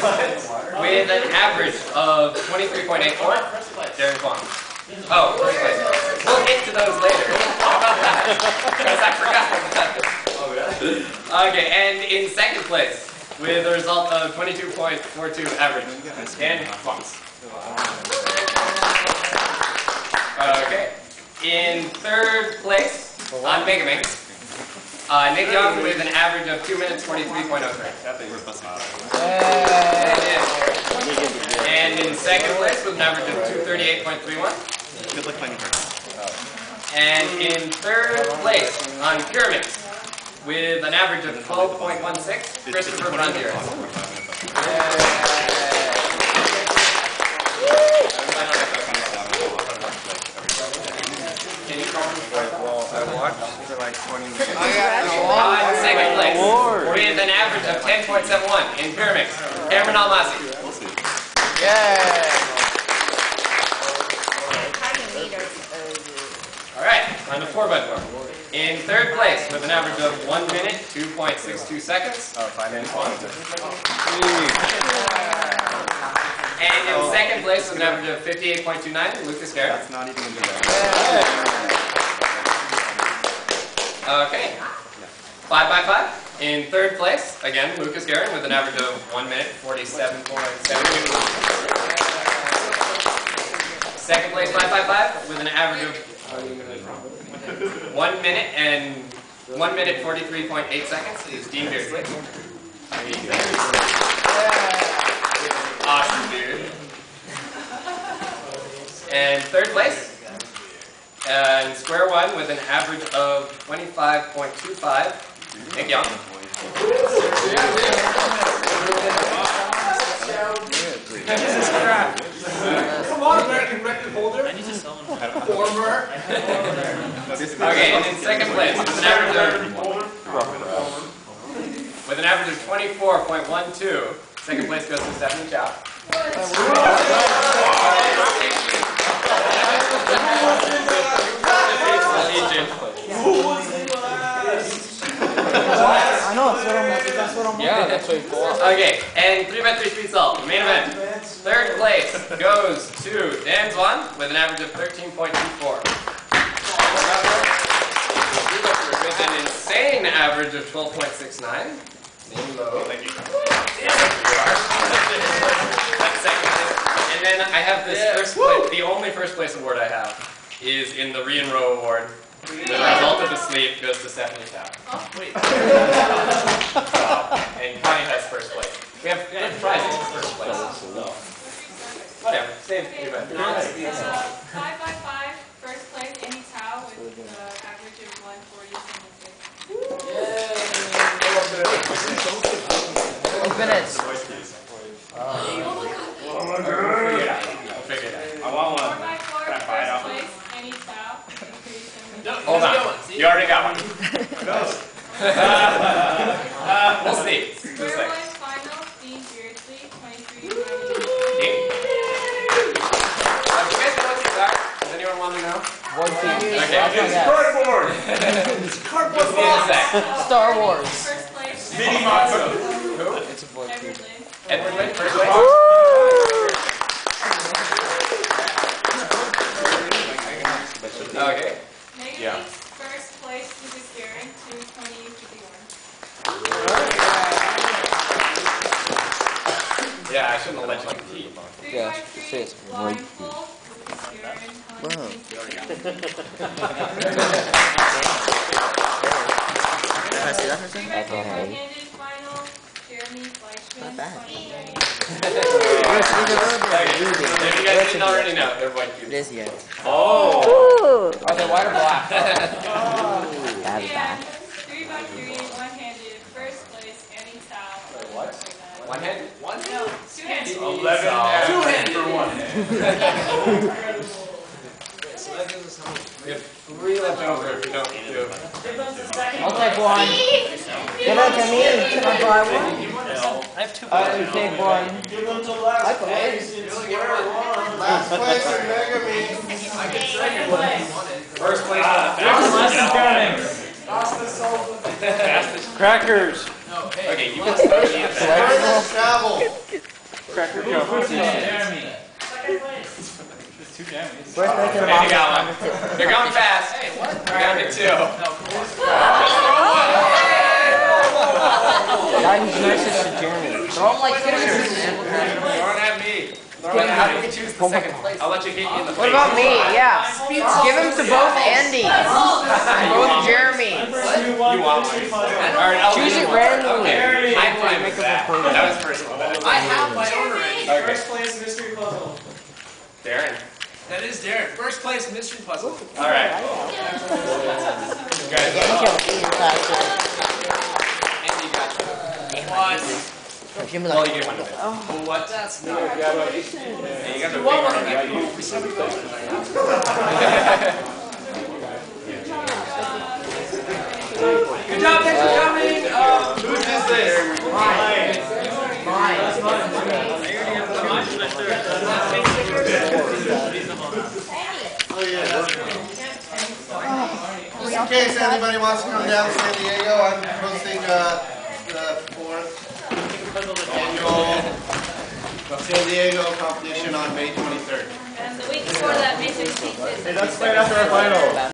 with an average of 23.84, Darren Kwong. Oh, first place. We'll get to those later. How about that? Because I forgot about that. Oh, really? Okay, and in second place, with a result of 22.42 average, Dan Kwong. Okay. In third place, on Pyraminx, Nick Young with an average of 2 minutes 43.03. And in second place with an average of 238.31. Good luck finding cards. And in third place on Pyraminx with an average of 12.16, Christopher Brundier. Well, I watched for like 20 minutes. Second place with an average of 10.71 in Pyraminx, Cameron Almasi. We'll see. Alright, on the 4x4. In third place with an average of 1 minute, 2.62 seconds. Oh, 5 minutes. And in second place with an average of 58.29, Lucas Garrett. That's not even going to do that. Okay. 5x5. In third place, again, Lucas Garrett with an average of 1 minute, 47.72. Second place 5x5 with an average of 1 minute and 1 minute 43.8 seconds is Dean Beardsley. Awesome, dude. And third place, in square one with an average of 25.25, Nick Young. Come on, American record holder. Former. Okay, and in second place with an average of 24.12, second place goes to Stephanie Chow. Who was in last? I know, that's what I'm Yeah, that's what you want. Okay, and 3x3 Street Salt, main event. Third place goes to Dan Zwan with an average of 13.24. With an insane average of 12.69. Thank you. That's second place. And then I have this first place, the only first place award I have is in the Re and Row Award. The result of the sleep goes to Stephanie Chow. Oh, wait. And Connie has first place. We have good prizes for first place. So. Whatever, same event. 5x5, first place, Amy Tao with an average of 140.76. 12 minutes. We'll figure it out. I want one. 4x4, Can I buy it first off? place, Amy Tao with 37. Hold on. You already got one. We'll see. Square one final, Dean Beardsley, 23.98. Dean? Do you guys know what these are? Does anyone want to know? One team. Okay. It's cardboard. It's cardboard box. Star Wars. First place, Mini Matzo. Who? It's a boy. Edward Lynn. Edward Lynn, first place. Okay. Megan Yeah. Weeks, first place, Lucas Garrett, 220.51. Yeah, I shouldn't have let you compete. 3x3, blindfold, Lucas Garrett, 126. Can I see that person? 3x3 one-handed final, Jeremy Fleischman, 20.98. If you guys didn't already know, they're white cubes. It is yet. Oh! Are they white or black? And 3x3 one-handed, first place, Annie Tao. What? One hand? One No, two-handed. 11 Two hand for one hand. We have 3 left over if you don't do. I'll take one. Give it to me. Can I buy one? I have 2. I'll take one. Give them to last place. It's square one. Last place in Mega Me. I get second place. First place. Crackers. Okay, you can start the event. Travel. Cracker Joe. Jeremy. Two Jeremys. First place in the Okay, you got box. one. You're going fast. Hey, what? You're down to 2. God, he's nicest to Jeremy. Throw him like scissors. Throw it at me. Throw it at me. How do you choose the second place? I'll let you hit you in the face. What about me? Yeah. Give him to both Andy. Both Jeremy. You want one? Alright, I'll Choose leave it one. randomly. Okay. I'm fine with that. That was personal. I have my own ring. Okay. First place mystery puzzle. Darren. That is Darren. First place mystery puzzle. Alright. Yeah, Guys, he killed me faster. Andy, you got What? Jimmy Well, like, you get one of it. What? That's not. Yeah, you got the big one. Good job, thanks for coming. Whose is this? mine. Just in case anybody wants to come down to San Diego, I'm hosting the 4th annual San Diego competition on May 23rd. And the week before that, May 16th is. Hey, that's right after our final.